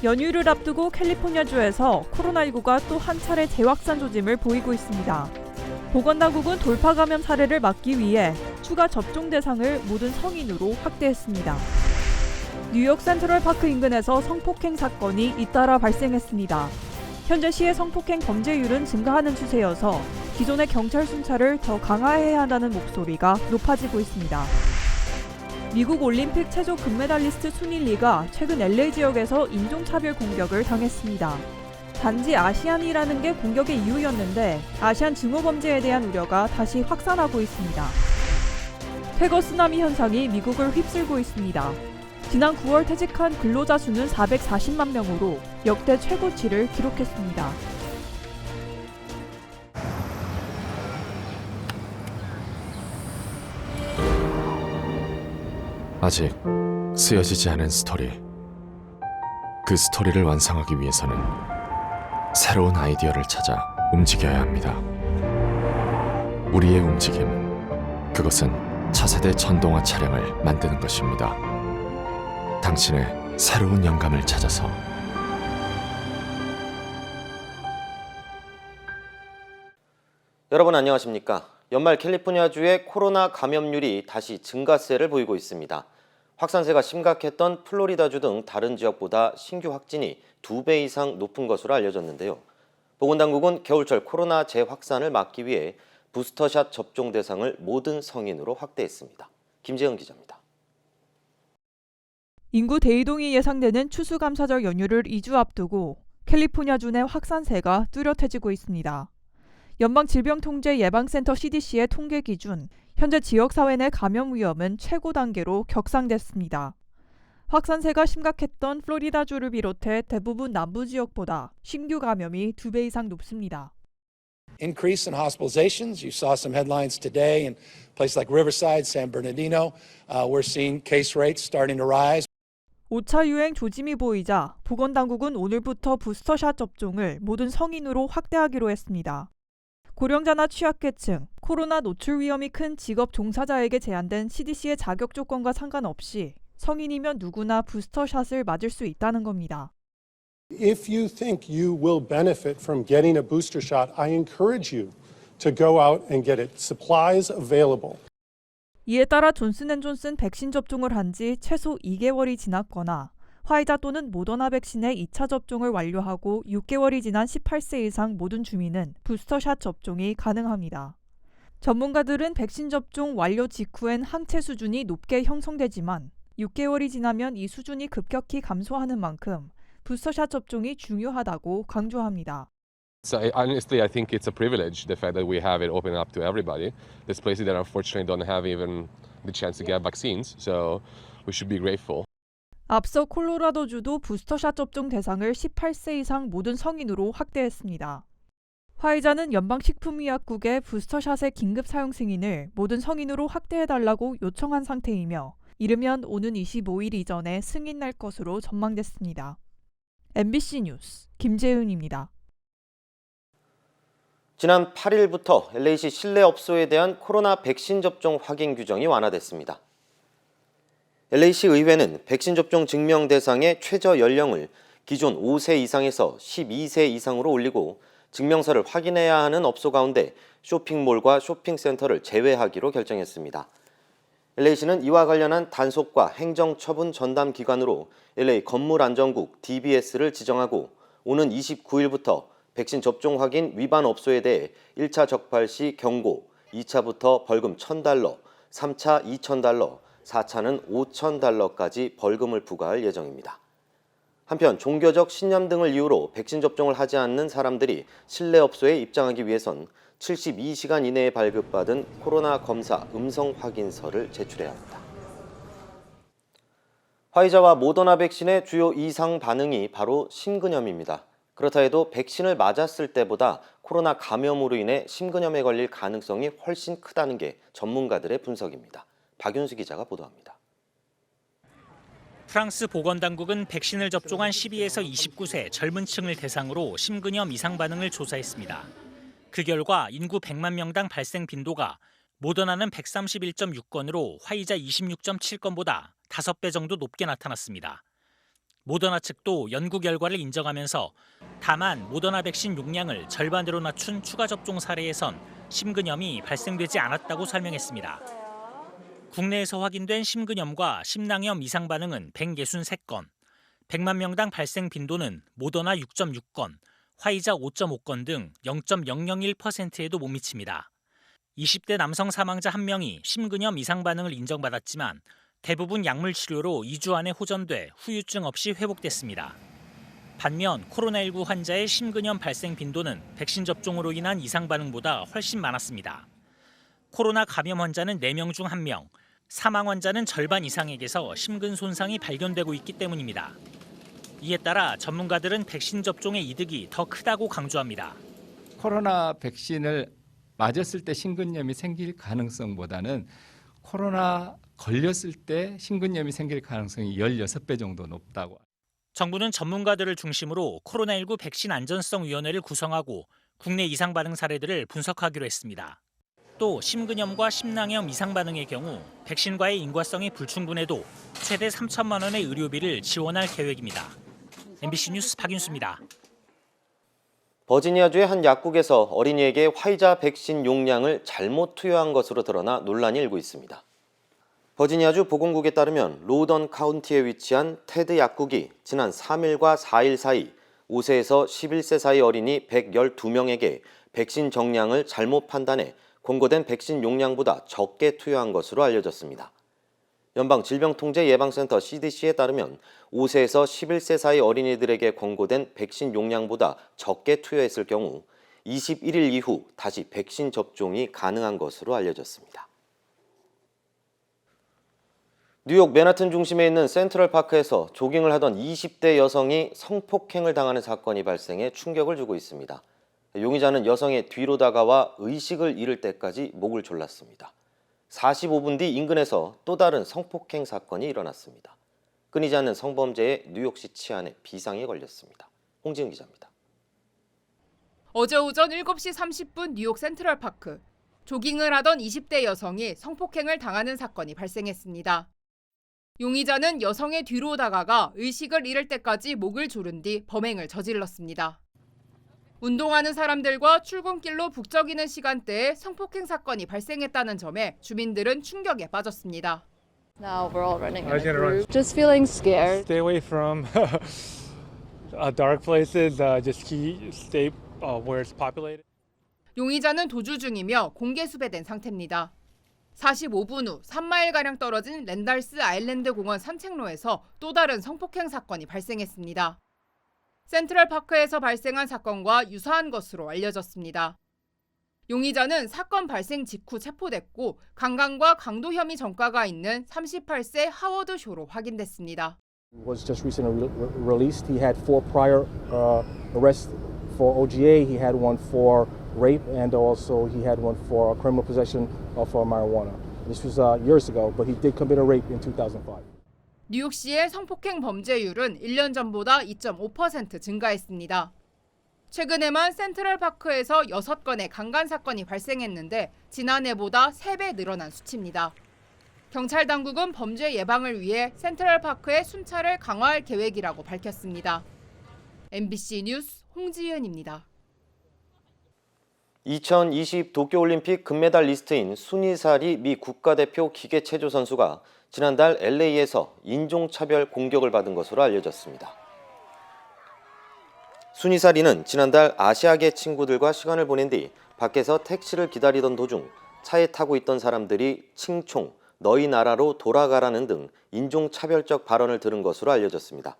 연휴를 앞두고 캘리포니아주에서 코로나19가 또 한 차례 재확산 조짐을 보이고 있습니다. 보건당국은 돌파 감염 사례를 막기 위해 추가 접종 대상을 모든 성인으로 확대했습니다. 뉴욕 센트럴파크 인근에서 성폭행 사건이 잇따라 발생했습니다. 현재 시의 성폭행 범죄율은 증가하는 추세여서 기존의 경찰 순찰을 더 강화해야 한다는 목소리가 높아지고 있습니다. 미국 올림픽 체조 금메달리스트 순일리가 최근 LA 지역에서 인종차별 공격을 당했습니다. 단지 아시안이라는 게 공격의 이유였는데 아시안 증오 범죄에 대한 우려가 다시 확산하고 있습니다. 퇴거 쓰나미 현상이 미국을 휩쓸고 있습니다. 지난 9월 퇴직한 근로자 수는 440만 명으로 역대 최고치를 기록했습니다. 아직 쓰여지지 않은 스토리. 그 스토리를 완성하기 위해서는 새로운 아이디어를 찾아 움직여야 합니다. 우리의 움직임, 그것은 차세대 전동화 차량을 만드는 것입니다. 당신의 새로운 영감을 찾아서. 여러분 안녕하십니까? 연말 캘리포니아주의 코로나 감염률이 다시 증가세를 보이고 있습니다. 확산세가 심각했던 플로리다주 등 다른 지역보다 신규 확진이 2배 이상 높은 것으로 알려졌는데요. 보건당국은 겨울철 코로나 재확산을 막기 위해 부스터샷 접종 대상을 모든 성인으로 확대했습니다. 김재은 기자입니다. 인구 대이동이 예상되는 추수감사절 연휴를 2주 앞두고 캘리포니아주 내 확산세가 뚜렷해지고 있습니다. 연방질병통제예방센터 CDC의 통계 기준, 현재 지역사회 내 감염 위험은 최고 단계로 격상됐습니다. 확산세가 심각했던 플로리다주를 비롯해 대부분 남부 지역보다 신규 감염이 2배 이상 높습니다. Increase in hospitalizations. You saw some headlines today in places like Riverside, San Bernardino. We're seeing case rates starting to rise. 5차 유행 조짐이 보이자 보건당국은 오늘부터 부스터샷 접종을 모든 성인으로 확대하기로 했습니다. 고령자나 취약계층, 코로나 노출 위험이 큰 직업 종사자에게 제한된 CDC의 자격 조건과 상관없이 성인이면 누구나 부스터샷을 맞을 수 있다는 겁니다. If you think you will benefit from getting a booster shot, I encourage you to go out and get it. Supplies available. 이에 따라 존슨앤존슨 백신 접종을 한 지 최소 2개월이 지났거나 화이자 또는 모더나 백신의 2차 접종을 완료하고 6개월이 지난 18세 이상 모든 주민은 부스터샷 접종이 가능합니다. 전문가들은 백신 접종 완료 직후엔 항체 수준이 높게 형성되지만 6개월이 지나면 이 수준이 급격히 감소하는 만큼 부스터샷 접종이 중요하다고 강조합니다. So honestly, I think it's a privilege, the fact that we have it open up to everybody. There's places that unfortunately don't have even the chance to get vaccines, so we should be grateful. 앞서 콜로라도주도 부스터샷 접종 대상을 18세 이상 모든 성인으로 확대했습니다. 화이자는 연방식품의약국에 부스터샷의 긴급 사용 승인을 모든 성인으로 확대해달라고 요청한 상태이며 이르면 오는 25일 이전에 승인날 것으로 전망됐습니다. MBC 뉴스 김재은입니다. 지난 8일부터 LA시 실내 업소에 대한 코로나 백신 접종 확인 규정이 완화됐습니다. LA시 의회는 백신 접종 증명 대상의 최저 연령을 기존 5세 이상에서 12세 이상으로 올리고 증명서를 확인해야 하는 업소 가운데 쇼핑몰과 쇼핑센터를 제외하기로 결정했습니다. LA시는 이와 관련한 단속과 행정처분 전담 기관으로 LA 건물안전국 DBS를 지정하고 오는 29일부터 백신 접종 확인 위반 업소에 대해 1차 적발 시 경고, 2차부터 벌금 $1,000, 3차 $2,000, 4차는 $5,000까지 벌금을 부과할 예정입니다. 한편 종교적 신념 등을 이유로 백신 접종을 하지 않는 사람들이 실내 업소에 입장하기 위해선 72시간 이내에 발급받은 코로나 검사 음성 확인서를 제출해야 합니다. 화이자와 모더나 백신의 주요 이상 반응이 바로 심근염입니다. 그렇다 해도 백신을 맞았을 때보다 코로나 감염으로 인해 심근염에 걸릴 가능성이 훨씬 크다는 게 전문가들의 분석입니다. 박윤수 기자가 보도합니다. 프랑스 보건당국은 백신을 접종한 12에서 29세 젊은 층을 대상으로 심근염 이상 반응을 조사했습니다. 그 결과 인구 100만 명당 발생 빈도가 모더나는 131.6건으로 화이자 26.7건보다 5배 정도 높게 나타났습니다. 모더나 측도 연구 결과를 인정하면서 다만 모더나 백신 용량을 절반으로 낮춘 추가 접종 사례에선 심근염이 발생되지 않았다고 설명했습니다. 국내에서 확인된 심근염과 심낭염 이상 반응은 163건, 100만 명당 발생 빈도는 모더나 6.6건, 화이자 5.5건 등 0.001%에도 못 미칩니다. 20대 남성 사망자 1명이 심근염 이상 반응을 인정받았지만 대부분 약물 치료로 2주 안에 호전돼 후유증 없이 회복됐습니다. 반면 코로나19 환자의 심근염 발생 빈도는 백신 접종으로 인한 이상 반응보다 훨씬 많았습니다. 코로나 감염 환자는 4명 중 1명, 사망 환자는 절반 이상에게서 심근 손상이 발견되고 있기 때문입니다. 이에 따라 전문가들은 백신 접종의 이득이 더 크다고 강조합니다. 코로나 백신을 맞았을 때 심근염이 생길 가능성보다는 코로나 걸렸을 때 심근염이 생길 가능성이 16배 정도 높다고. 정부는 전문가들을 중심으로 코로나19 백신 안전성위원회를 구성하고 국내 이상 반응 사례들을 분석하기로 했습니다. 또 심근염과 심낭염 이상 반응의 경우 백신과의 인과성이 불충분해도 최대 3천만 원의 의료비를 지원할 계획입니다. MBC 뉴스 박윤수입니다. 버지니아주의 한 약국에서 어린이에게 화이자 백신 용량을 잘못 투여한 것으로 드러나 논란이 일고 있습니다. 버지니아주 보건국에 따르면 로우던 카운티에 위치한 테드 약국이 지난 3일과 4일 사이 5세에서 11세 사이 어린이 112명에게 백신 정량을 잘못 판단해 권고된 백신 용량보다 적게 투여한 것으로 알려졌습니다. 연방질병통제예방센터 CDC에 따르면 5세에서 11세 사이 어린이들에게 권고된 백신 용량보다 적게 투여했을 경우 21일 이후 다시 백신 접종이 가능한 것으로 알려졌습니다. 뉴욕 맨하튼 중심에 있는 센트럴파크에서 조깅을 하던 20대 여성이 성폭행을 당하는 사건이 발생해 충격을 주고 있습니다. 용의자는 여성의 뒤로 다가와 의식을 잃을 때까지 목을 졸랐습니다. 45분 뒤 인근에서 또 다른 성폭행 사건이 일어났습니다. 끊이지 않는 성범죄에 뉴욕시 치안에 비상이 걸렸습니다. 홍지은 기자입니다. 어제 오전 7시 30분 뉴욕 센트럴파크. 조깅을 하던 20대 여성이 성폭행을 당하는 사건이 발생했습니다. 용의자는 여성의 뒤로 다가가 의식을 잃을 때까지 목을 조른 뒤 범행을 저질렀습니다. 운동하는 사람들과 출근길로 북적이는 시간대에 성폭행 사건이 발생했다는 점에 주민들은 충격에 빠졌습니다. Now we're all running in a group. Just feeling scared. Stay away from dark places. Just stay where it's populated. 용의자는 도주 중이며 공개 수배된 상태입니다. 45분 후 3마일가량 떨어진 랜달스 아일랜드 공원 산책로에서 또 다른 성폭행 사건이 발생했습니다. 센트럴파크에서 발생한 사건과 유사한 것으로 알려졌습니다. 용의자는 사건 발생 직후 체포됐고 강간과 강도 혐의 전과가 있는 38세 하워드 쇼로 확인됐습니다. Was just recently released. He had 4 prior arrests for OGA. He had one for rape, and also he had one for criminal possession of marijuana. This was years ago, but he did commit a rape in 2005. 뉴욕시의 성폭행 범죄율은 1년 전보다 2.5% 증가했습니다. 최근에만 센트럴파크에서 6건의 강간 사건이 발생했는데 지난해보다 3배 늘어난 수치입니다. 경찰 당국은 범죄 예방을 위해 센트럴파크의 순찰을 강화할 계획이라고 밝혔습니다. MBC 뉴스 홍지은입니다. 2020 도쿄올림픽 금메달리스트인 순이사리 미 국가대표 기계체조 선수가 지난달 LA에서 인종차별 공격을 받은 것으로 알려졌습니다. 순이사리는 지난달 아시아계 친구들과 시간을 보낸 뒤 밖에서 택시를 기다리던 도중 차에 타고 있던 사람들이 칭총, 너희 나라로 돌아가라는 등 인종차별적 발언을 들은 것으로 알려졌습니다.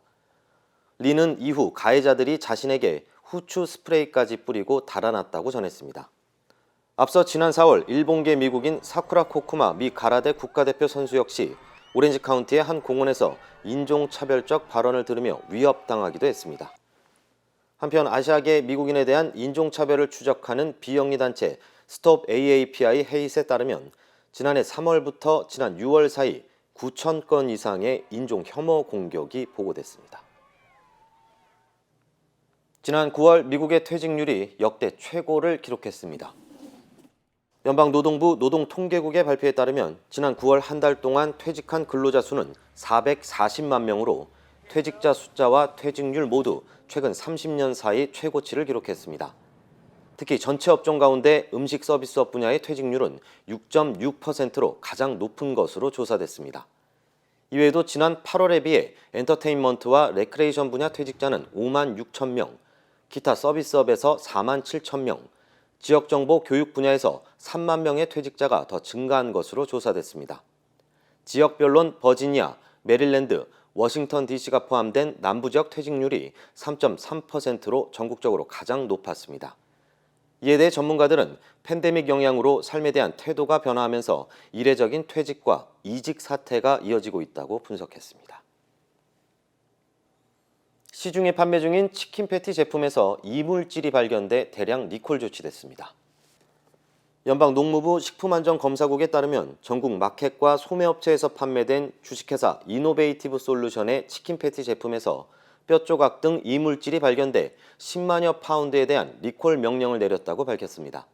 리는 이후 가해자들이 자신에게 후추 스프레이까지 뿌리고 달아났다고 전했습니다. 앞서 지난 4월 일본계 미국인 사쿠라 코쿠마 미 가라데 국가대표 선수 역시 오렌지 카운티의 한 공원에서 인종차별적 발언을 들으며 위협당하기도 했습니다. 한편 아시아계 미국인에 대한 인종차별을 추적하는 비영리 단체 스톱 AAPI 헤이스에 따르면 지난해 3월부터 지난 6월 사이 9,000건 이상의 인종 혐오 공격이 보고됐습니다. 지난 9월 미국의 퇴직률이 역대 최고를 기록했습니다. 연방노동부 노동통계국의 발표에 따르면 지난 9월 한 달 동안 퇴직한 근로자 수는 440만 명으로 퇴직자 숫자와 퇴직률 모두 최근 30년 사이 최고치를 기록했습니다. 특히 전체 업종 가운데 음식 서비스업 분야의 퇴직률은 6.6%로 가장 높은 것으로 조사됐습니다. 이외에도 지난 8월에 비해 엔터테인먼트와 레크레이션 분야 퇴직자는 5만 6천 명, 기타 서비스업에서 4만 7천 명, 지역정보 교육 분야에서 3만 명의 퇴직자가 더 증가한 것으로 조사됐습니다. 지역별론 버지니아, 메릴랜드, 워싱턴 DC가 포함된 남부지역 퇴직률이 3.3%로 전국적으로 가장 높았습니다. 이에 대해 전문가들은 팬데믹 영향으로 삶에 대한 태도가 변화하면서 이례적인 퇴직과 이직 사태가 이어지고 있다고 분석했습니다. 시중에 판매 중인 치킨 패티 제품에서 이물질이 발견돼 대량 리콜 조치됐습니다. 연방농무부 식품안전검사국에 따르면 전국 마켓과 소매업체에서 판매된 주식회사 이노베이티브 솔루션의 치킨 패티 제품에서 뼈 조각 등 이물질이 발견돼 10만여 파운드에 대한 리콜 명령을 내렸다고 밝혔습니다.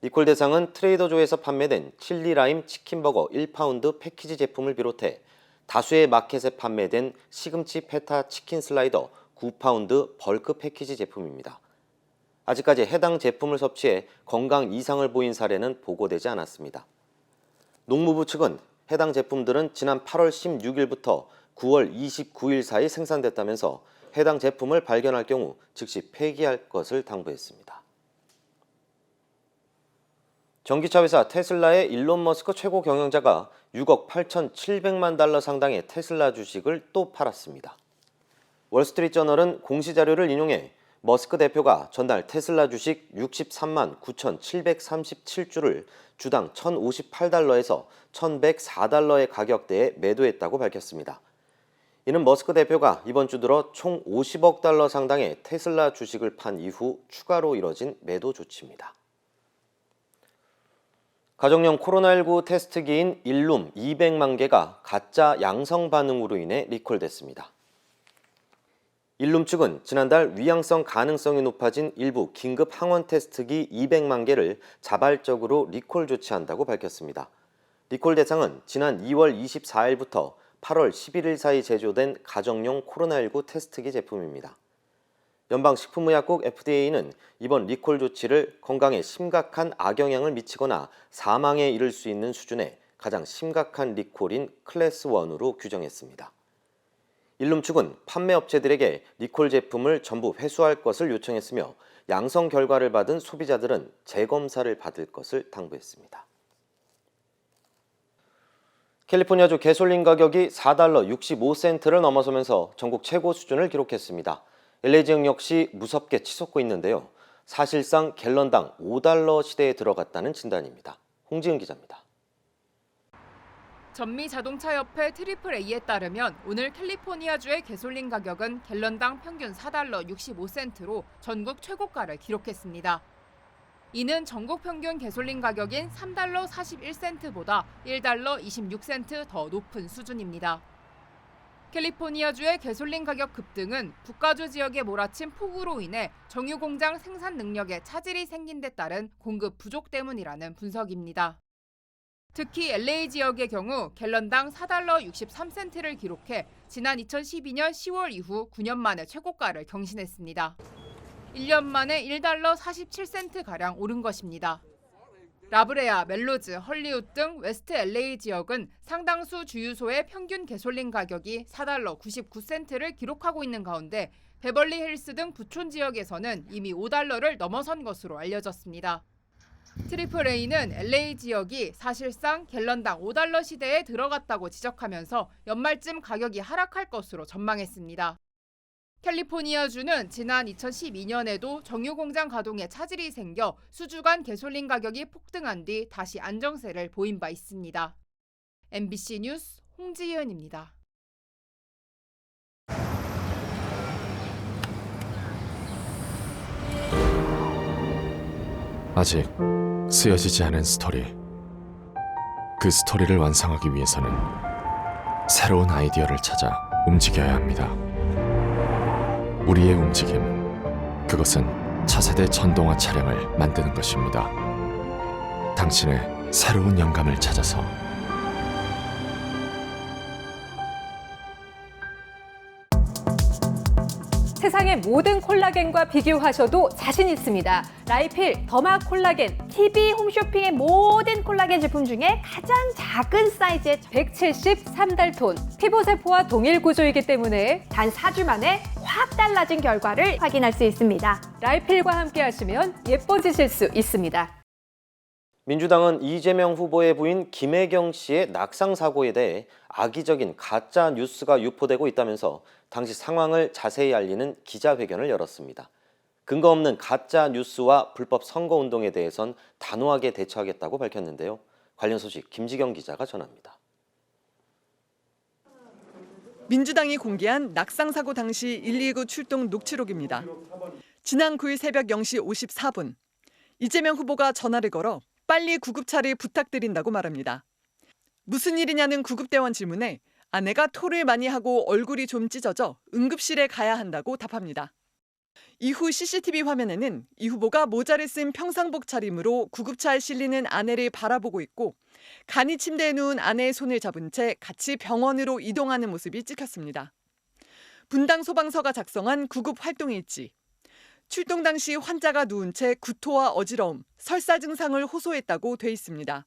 리콜 대상은 트레이더조에서 판매된 칠리 라임 치킨버거 1파운드 패키지 제품을 비롯해 다수의 마켓에 판매된 시금치 페타 치킨 슬라이더 9파운드 벌크 패키지 제품입니다. 아직까지 해당 제품을 섭취해 건강 이상을 보인 사례는 보고되지 않았습니다. 농무부 측은 해당 제품들은 지난 8월 16일부터 9월 29일 사이 생산됐다면서 해당 제품을 발견할 경우 즉시 폐기할 것을 당부했습니다. 전기차 회사 테슬라의 일론 머스크 최고 경영자가 6억 8,700만 달러 상당의 테슬라 주식을 또 팔았습니다. 월스트리트저널은 공시 자료를 인용해 머스크 대표가 전날 테슬라 주식 63만 9,737주를 주당 1,058달러에서 1,104달러의 가격대에 매도했다고 밝혔습니다. 이는 머스크 대표가 이번 주 들어 총 50억 달러 상당의 테슬라 주식을 판 이후 추가로 이뤄진 매도 조치입니다. 가정용 코로나19 테스트기인 일룸 200만 개가 가짜 양성 반응으로 인해 리콜됐습니다. 일룸 측은 지난달 위양성 가능성이 높아진 일부 긴급 항원 테스트기 200만 개를 자발적으로 리콜 조치한다고 밝혔습니다. 리콜 대상은 지난 2월 24일부터 8월 11일 사이 제조된 가정용 코로나19 테스트기 제품입니다. 연방식품의약국 FDA는 이번 리콜 조치를 건강에 심각한 악영향을 미치거나 사망에 이를 수 있는 수준의 가장 심각한 리콜인 클래스 1으로 규정했습니다. 일룸 측은 판매업체들에게 리콜 제품을 전부 회수할 것을 요청했으며 양성 결과를 받은 소비자들은 재검사를 받을 것을 당부했습니다. 캘리포니아주 가솔린 가격이 $4 65센트를 넘어서면서 전국 최고 수준을 기록했습니다. LA 지역 역시 무섭게 치솟고 있는데요. 사실상 갤런당 $5 시대에 들어갔다는 진단입니다. 홍지은 기자입니다. 전미자동차협회 AAA에 따르면 오늘 캘리포니아주의 가솔린 가격은 갤런당 평균 $4 65센트로 전국 최고가를 기록했습니다. 이는 전국 평균 가솔린 가격인 $3 41센트보다 $1 26센트 더 높은 수준입니다. 캘리포니아주의 가솔린 가격 급등은 북가주 지역에 몰아친 폭우로 인해 정유 공장 생산 능력에 차질이 생긴 데 따른 공급 부족 때문이라는 분석입니다. 특히 LA 지역의 경우 갤런당 $4 63센트를 기록해 지난 2012년 10월 이후 9년 만에 최고가를 경신했습니다. 1년 만에 $1 47센트가량 오른 것입니다. 라브레아, 멜로즈, 헐리우드 등 웨스트 LA 지역은 상당수 주유소의 평균 가솔린 가격이 $4 99센트를 기록하고 있는 가운데 베벌리 힐스 등 부촌 지역에서는 이미 $5를 넘어선 것으로 알려졌습니다. AAA는 LA 지역이 사실상 갤런당 $5 시대에 들어갔다고 지적하면서 연말쯤 가격이 하락할 것으로 전망했습니다. 캘리포니아주는 지난 2012년에도 정유 공장 가동에 차질이 생겨 수주간 가솔린 가격이 폭등한 뒤 다시 안정세를 보인 바 있습니다. MBC 뉴스 홍지은입니다. 아직 쓰여지지 않은 스토리. 그 스토리를 완성하기 위해서는 새로운 아이디어를 찾아 움직여야 합니다. 우리의 움직임, 그것은 차세대 전동화 차량을 만드는 것입니다. 당신의 새로운 영감을 찾아서 세상의 모든 콜라겐과 비교하셔도 자신 있습니다. 라이필 더마 콜라겐, TV 홈쇼핑의 모든 콜라겐 제품 중에 가장 작은 사이즈의 173달톤. 피부세포와 동일 구조이기 때문에 단 4주 만에 확 달라진 결과를 확인할 수 있습니다. 라이필과 함께 하시면 예뻐지실 수 있습니다. 민주당은 이재명 후보의 부인 김혜경 씨의 낙상 사고에 대해 악의적인 가짜 뉴스가 유포되고 있다면서 당시 상황을 자세히 알리는 기자회견을 열었습니다. 근거 없는 가짜 뉴스와 불법 선거운동에 대해선 단호하게 대처하겠다고 밝혔는데요. 관련 소식 김지경 기자가 전합니다. 민주당이 공개한 낙상사고 당시 119 출동 녹취록입니다. 지난 9일 새벽 0시 54분, 이재명 후보가 전화를 걸어 빨리 구급차를 부탁드린다고 말합니다. 무슨 일이냐는 구급대원 질문에 아내가 토를 많이 하고 얼굴이 좀 찢어져 응급실에 가야 한다고 답합니다. 이후 CCTV 화면에는 이 후보가 모자를 쓴 평상복 차림으로 구급차에 실리는 아내를 바라보고 있고 간이 침대에 누운 아내의 손을 잡은 채 같이 병원으로 이동하는 모습이 찍혔습니다. 분당 소방서가 작성한 구급 활동일지. 출동 당시 환자가 누운 채 구토와 어지러움, 설사 증상을 호소했다고 돼 있습니다.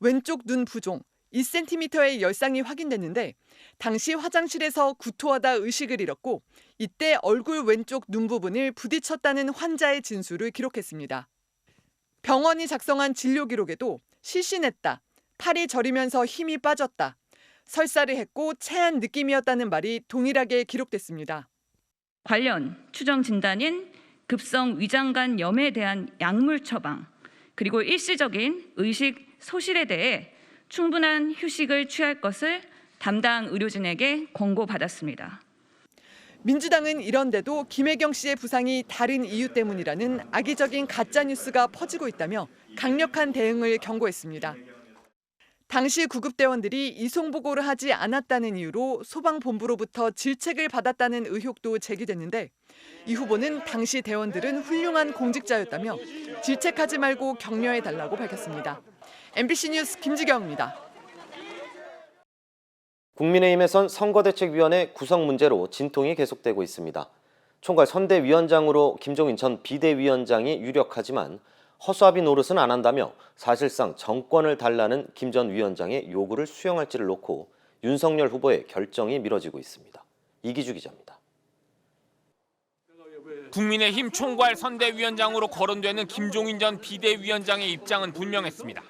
왼쪽 눈 부종, 1cm의 열상이 확인됐는데 당시 화장실에서 구토하다 의식을 잃었고 이때 얼굴 왼쪽 눈 부분을 부딪혔다는 환자의 진술을 기록했습니다. 병원이 작성한 진료 기록에도 실신했다, 팔이 저리면서 힘이 빠졌다, 설사를 했고 체한 느낌이었다는 말이 동일하게 기록됐습니다. 관련 추정 진단인 급성 위장관 염에 대한 약물 처방, 그리고 일시적인 의식 소실에 대해 충분한 휴식을 취할 것을 담당 의료진에게 권고받았습니다. 민주당은 이런데도 김혜경 씨의 부상이 다른 이유 때문이라는 악의적인 가짜뉴스가 퍼지고 있다며 강력한 대응을 경고했습니다. 당시 구급대원들이 이송보고를 하지 않았다는 이유로 소방본부로부터 질책을 받았다는 의혹도 제기됐는데 이 후보는 당시 대원들은 훌륭한 공직자였다며 질책하지 말고 격려해달라고 밝혔습니다. MBC 뉴스 김지경입니다. 국민의힘에선 선거대책위원회 구성 문제로 진통이 계속되고 있습니다. 총괄 선대위원장으로 김종인 전 비대위원장이 유력하지만 허수아비 노릇은 안 한다며 사실상 정권을 달라는 김 전 위원장의 요구를 수용할지를 놓고 윤석열 후보의 결정이 미뤄지고 있습니다. 이기주 기자입니다. 국민의힘 총괄 선대위원장으로 거론되는 김종인 전 비대위원장의 입장은 분명했습니다.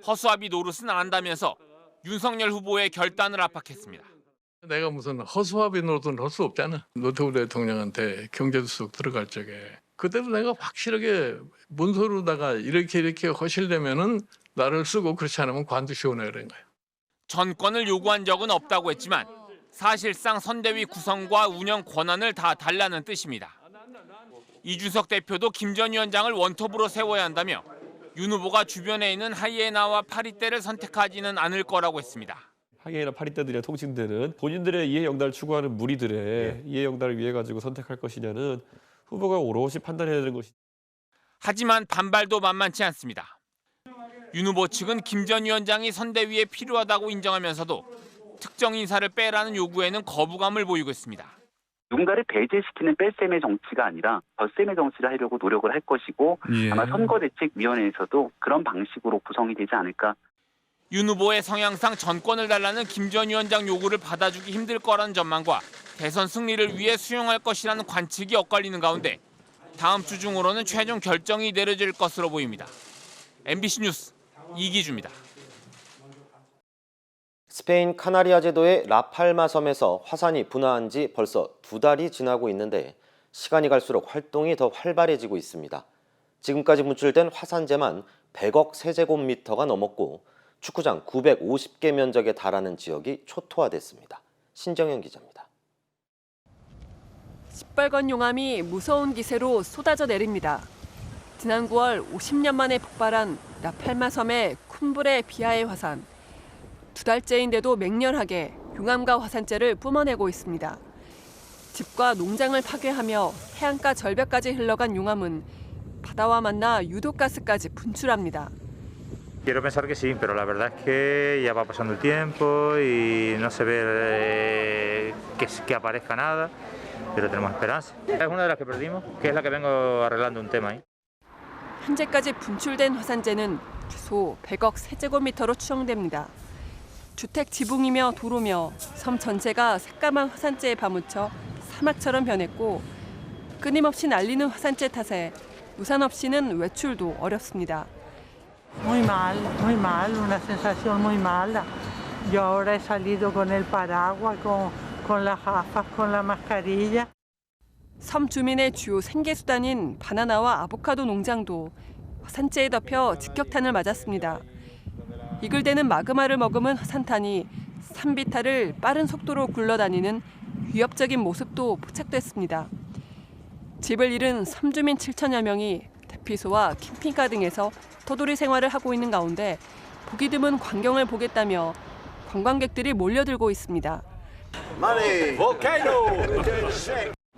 허수아비 노릇은 안 한다면서 윤석열 후보의 결단을 압박했습니다. 내가 무슨 허수아비 노릇은 할 수 없잖아. 노태우 대통령한테 경제수석 들어갈 적에 그때도 내가 확실하게 문서로다가 이렇게 허실되면은 나를 쓰고 그렇지 않으면 관두시오네 그런 거예요. 전권을 요구한 적은 없다고 했지만 사실상 선대위 구성과 운영 권한을 다 달라는 뜻입니다. 이준석 대표도 김 전 위원장을 원톱으로 세워야 한다며 윤 후보가 주변에 있는 하이에나와 파리떼를 선택하지는 않을 거라고 했습니다. 하이에나 파리떼들이나 통신들은 본인들의 이해영달을 추구하는 무리들의 이해영달을 위해 가지고 선택할 것이냐는 후보가 오롯이 판단해야 되는 것이죠. 하지만 반발도 만만치 않습니다. 윤 후보 측은 김 전 위원장이 선대위에 필요하다고 인정하면서도 특정 인사를 빼라는 요구에는 거부감을 보이고 있습니다. 누군가를 배제시키는 뺄셈의 정치가 아니라 덧셈의 정치를 하려고 노력을 할 것이고 아마 선거대책위원회에서도 그런 방식으로 구성이 되지 않을까. 윤 후보의 성향상 전권을 달라는 김 전 위원장 요구를 받아주기 힘들 거라는 전망과 대선 승리를 위해 수용할 것이라는 관측이 엇갈리는 가운데 다음 주 중으로는 최종 결정이 내려질 것으로 보입니다. MBC 뉴스 이기주입니다. 스페인 카나리아 제도의 라팔마 섬에서 화산이 분화한 지 벌써 2달이 지나고 있는데 시간이 갈수록 활동이 더 활발해지고 있습니다. 지금까지 분출된 화산재만 100억 세제곱미터가 넘었고 축구장 950개 면적에 달하는 지역이 초토화됐습니다. 신정현 기자입니다. 시뻘건 용암이 무서운 기세로 쏟아져 내립니다. 지난 9월 50년 만에 폭발한 라팔마 섬의 쿰브레 비아의 화산. 2달째인데도 맹렬하게 용암과 화산재를 뿜어내고 있습니다. 집과 농장을 파괴하며 해안가 절벽까지 흘러간 용암은 바다와 만나 유독가스까지 분출합니다. Quiero pensar que sí, pero la verdad es que ya va pasando el tiempo y no se ve que aparezca nada. pero tenemos esperanza. Es una de las que perdimos, que es la que vengo arreglando un tema ahí. 현재까지 분출된 화산재는 최소 100억 세제곱미터로 추정됩니다. 주택 지붕이며 도로며 섬 전체가 새까만 화산재에 파묻혀 사막처럼 변했고 끊임없이 날리는 화산재 탓에 우산 없이는 외출도 어렵습니다. Muy mal, una sensación muy mala. Yo ahora he salido con el paraguas, con las gafas, con la mascarilla. 섬 주민의 주요 생계수단인 바나나와 아보카도 농장도 화산재에 덮여 직격탄을 맞았습니다. 이글대는 마그마를 머금은 화산탄이 산비탈을 빠른 속도로 굴러다니는 위협적인 모습도 포착됐습니다. 집을 잃은 섬 주민 7천여 명이 대피소와 캠핑카 등에서 터돌이 생활을 하고 있는 가운데 보기 드문 광경을 보겠다며 관광객들이 몰려들고 있습니다.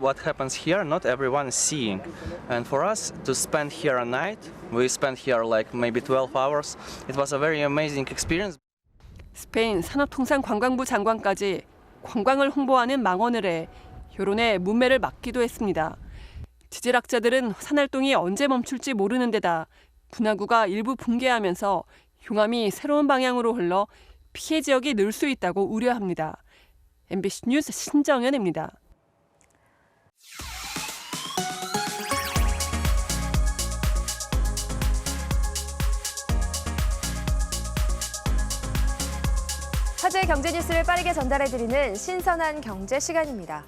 What happens here, not everyone is seeing. And for us to spend here a night, we spent here like maybe 12 hours. It was a very amazing experience. 스페인 산업통상관광부 장관까지 관광을 홍보하는 망언을 해 여론의 문매를 막기도 했습니다. 지질학자들은 화산활동이 언제 멈출지 모르는 데다 분화구가 일부 붕괴하면서 용암이 새로운 방향으로 흘러 피해 지역이 늘 수 있다고 우려합니다. MBC 뉴스 신정연입니다. 화제 경제 뉴스를 빠르게 전달해드리는 신선한 경제 시간입니다.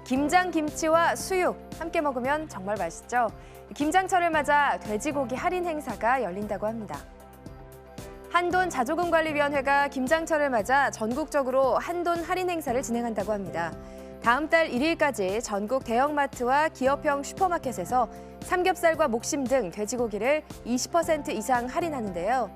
김장 김치와 수육 함께 먹으면 정말 맛있죠. 김장철을 맞아 돼지고기 할인 행사가 열린다고 합니다. 한돈 자조금관리위원회가 김장철을 맞아 전국적으로 한돈 할인 행사를 진행한다고 합니다. 다음 달 1일까지 전국 대형마트와 기업형 슈퍼마켓에서 삼겹살과 목심 등 돼지고기를 20% 이상 할인하는데요.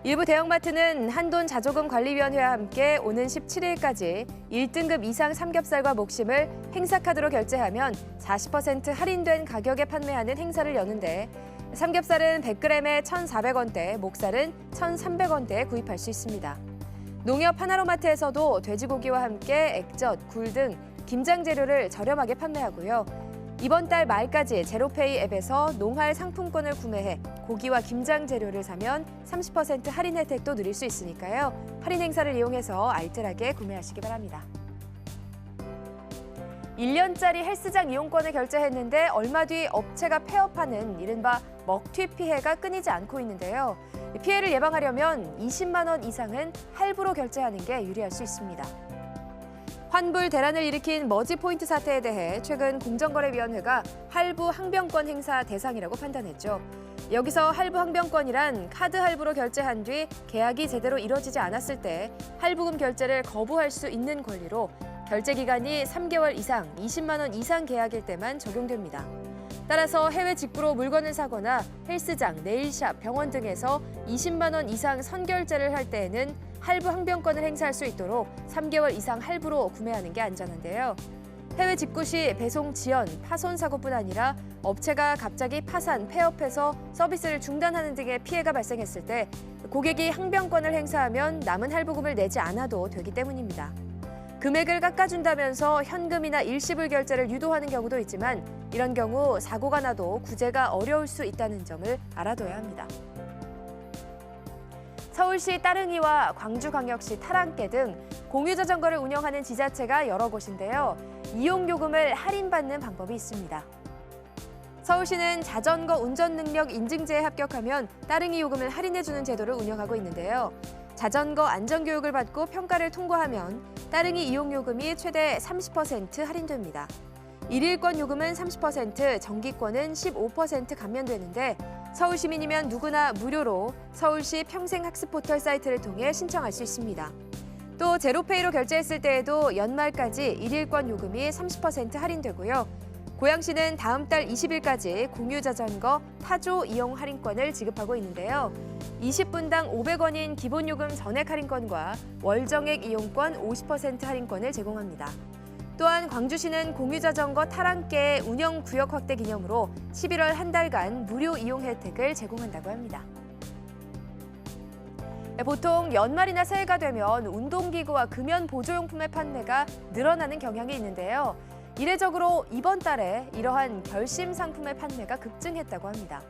일부 대형마트는 한돈 자조금관리위원회와 함께 오는 17일까지 1등급 이상 삼겹살과 목심을 행사카드로 결제하면 40% 할인된 가격에 판매하는 행사를 여는데 삼겹살은 100g에 1,400원대, 목살은 1,300원대에 구입할 수 있습니다. 농협 하나로마트에서도 돼지고기와 함께 액젓, 굴 등 김장 재료를 저렴하게 판매하고요. 이번 달 말까지 제로페이 앱에서 농할 상품권을 구매해 고기와 김장 재료를 사면 30% 할인 혜택도 누릴 수 있으니까요. 할인 행사를 이용해서 알뜰하게 구매하시기 바랍니다. 1년짜리 헬스장 이용권을 결제했는데 얼마 뒤 업체가 폐업하는 이른바 먹튀 피해가 끊이지 않고 있는데요. 피해를 예방하려면 20만 원 이상은 할부로 결제하는 게 유리할 수 있습니다. 환불 대란을 일으킨 머지 포인트 사태에 대해 최근 공정거래위원회가 할부 항변권 행사 대상이라고 판단했죠. 여기서 할부 항변권이란 카드 할부로 결제한 뒤 계약이 제대로 이뤄지지 않았을 때 할부금 결제를 거부할 수 있는 권리로 결제 기간이 3개월 이상 20만 원 이상 계약일 때만 적용됩니다. 따라서 해외 직구로 물건을 사거나 헬스장, 네일샵, 병원 등에서 20만 원 이상 선결제를 할 때에는 할부 항변권을 행사할 수 있도록 3개월 이상 할부로 구매하는 게 안전한데요. 해외 직구 시 배송 지연, 파손 사고뿐 아니라 업체가 갑자기 파산, 폐업해서 서비스를 중단하는 등의 피해가 발생했을 때 고객이 항변권을 행사하면 남은 할부금을 내지 않아도 되기 때문입니다. 금액을 깎아준다면서 현금이나 일시불 결제를 유도하는 경우도 있지만 이런 경우 사고가 나도 구제가 어려울 수 있다는 점을 알아둬야 합니다. 서울시 따릉이와 광주광역시 타랑깨 등 공유자전거를 운영하는 지자체가 여러 곳인데요. 이용요금을 할인받는 방법이 있습니다. 서울시는 자전거 운전 능력 인증제에 합격하면 따릉이 요금을 할인해주는 제도를 운영하고 있는데요. 자전거 안전교육을 받고 평가를 통과하면 따릉이 이용요금이 최대 30% 할인됩니다. 일일권 요금은 30%, 정기권은 15% 감면되는데 서울시민이면 누구나 무료로 서울시 평생학습포털 사이트를 통해 신청할 수 있습니다. 또 제로페이로 결제했을 때에도 연말까지 일일권 요금이 30% 할인되고요. 고양시는 다음 달 20일까지 공유자전거 타조 이용 할인권을 지급하고 있는데요. 20분당 500원인 기본요금 전액 할인권과 월정액 이용권 50% 할인권을 제공합니다. 또한 광주시는 공유자전거 타랑깨 운영구역 확대 기념으로 11월 한 달간 무료 이용 혜택을 제공한다고 합니다. 보통 연말이나 새해가 되면 운동기구와 금연 보조용품의 판매가 늘어나는 경향이 있는데요. 이례적으로 이번 달에 이러한 결심 상품의 판매가 급증했다고 합니다.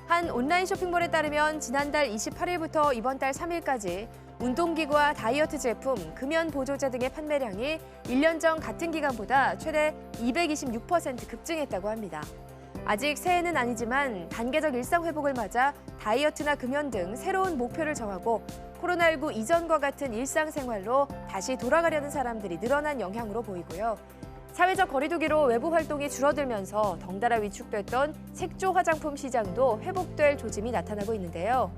한 온라인 쇼핑몰에 따르면 지난달 28일부터 이번 달 3일까지 운동기구와 다이어트 제품, 금연 보조제 등의 판매량이 1년 전 같은 기간보다 최대 226% 급증했다고 합니다. 아직 새해는 아니지만 단계적 일상 회복을 맞아 다이어트나 금연 등 새로운 목표를 정하고 코로나19 이전과 같은 일상생활로 다시 돌아가려는 사람들이 늘어난 영향으로 보이고요. 사회적 거리두기로 외부 활동이 줄어들면서 덩달아 위축됐던 색조 화장품 시장도 회복될 조짐이 나타나고 있는데요.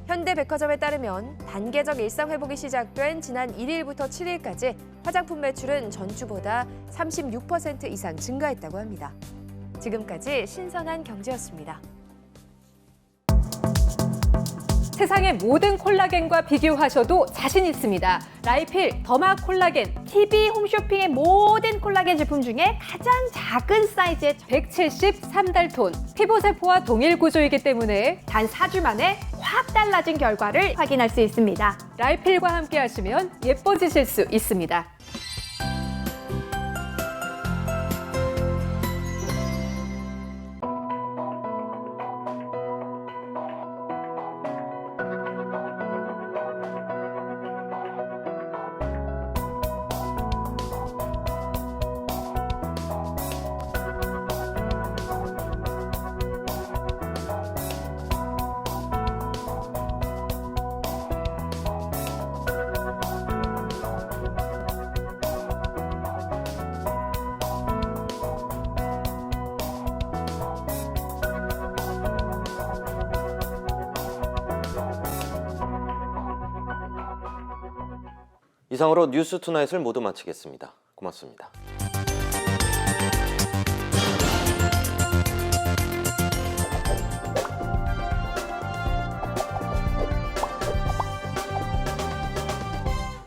현대백화점에 따르면 단계적 일상 회복이 시작된 지난 1일부터 7일까지 화장품 매출은 전주보다 36% 이상 증가했다고 합니다. 지금까지 신선한 경제였습니다. 세상의 모든 콜라겐과 비교하셔도 자신 있습니다. 라이필 더마 콜라겐 TV 홈쇼핑의 모든 콜라겐 제품 중에 가장 작은 사이즈의 173달톤. 피부세포와 동일 구조이기 때문에 단 4주 만에 확 달라진 결과를 확인할 수 있습니다. 라이필과 함께 하시면 예뻐지실 수 있습니다. 이상으로 뉴스 투나잇을 모두 마치겠습니다. 고맙습니다.